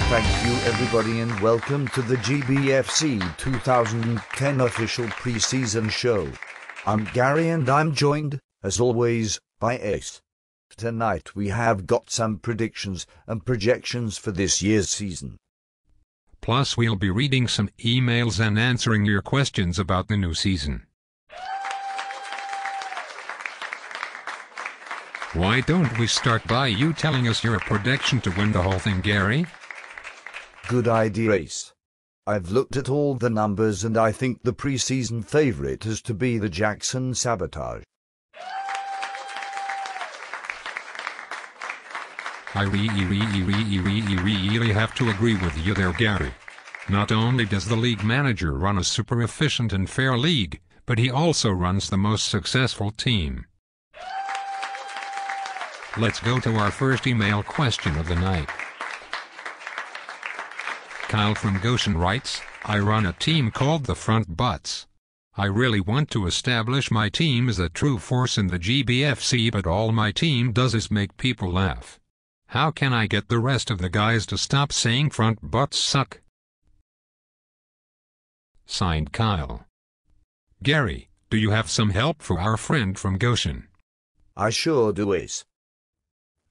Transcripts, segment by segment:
Thank you everybody and welcome to the GBFC 2010 official preseason show. I'm Gary and I'm joined, as always, by Ace. Tonight we have got some predictions and projections for this year's season. Plus we'll be reading some emails and answering your questions about the new season. Why don't we start by you telling us your prediction to win the whole thing, Gary? Good idea, Ace. I've looked at all the numbers and I think the preseason favorite is to be the Jackson Sabotage. I really have to agree with you there, Gary. Not only does the league manager run a super efficient and fair league, but he also runs the most successful team. Let's go to our first email question of the night. Kyle from Goshen writes, I run a team called the Front Butts. I really want to establish my team as a true force in the GBFC, but all my team does is make people laugh. How can I get the rest of the guys to stop saying front butts suck? Signed, Kyle. Gary, do you have some help for our friend from Goshen? I sure do, Ace.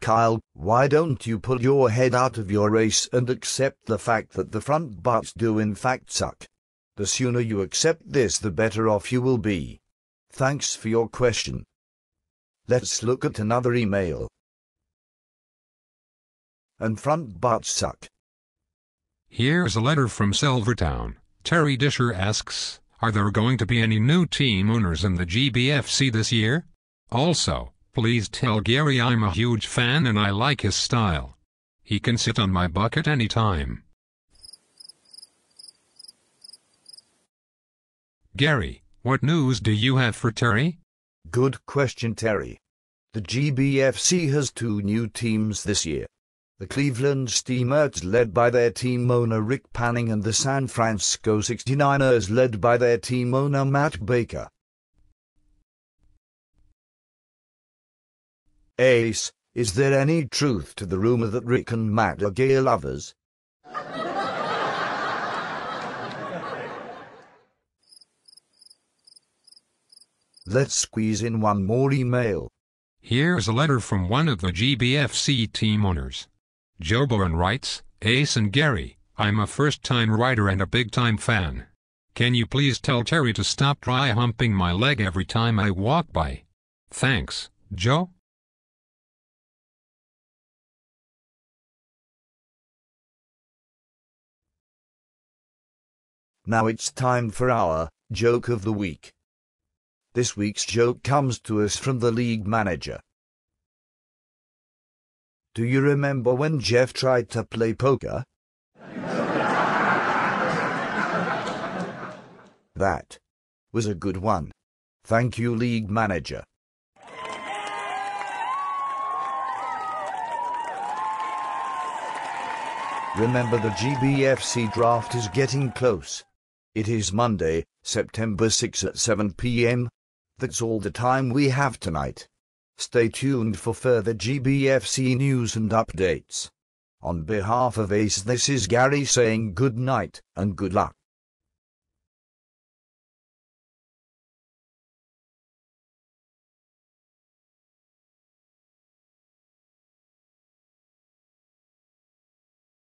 Kyle, why don't you pull your head out of your race and accept the fact that the front butts do in fact suck? The sooner you accept this, the better off you will be. Thanks for your question. Let's look at another email. And front butts suck. Here's a letter from Silvertown. Terry Disher asks, are there going to be any new team owners in the GBFC this year? Also, please tell Gary I'm a huge fan and I like his style. He can sit on my bucket anytime. Gary, what news do you have for Terry? Good question, Terry. The GBFC has two new teams this year. The Cleveland Steamers led by their team owner Rick Panning and the San Francisco 69ers led by their team owner Matt Baker. Ace, is there any truth to the rumor that Rick and Matt are gay lovers? Let's squeeze in one more email. Here's a letter from one of the GBFC team owners. Joe Bowen writes, Ace and Gary, I'm a first-time writer and a big-time fan. Can you please tell Terry to stop dry humping my leg every time I walk by? Thanks, Joe. Now it's time for our Joke of the Week. This week's joke comes to us from the league manager. Do you remember when Jeff tried to play poker? That was a good one. Thank you, league manager. Remember, the GBFC draft is getting close. It is Monday, September 6 at 7 p.m. That's all the time we have tonight. Stay tuned for further GBFC news and updates. On behalf of Ace, this is Gary saying good night and good luck.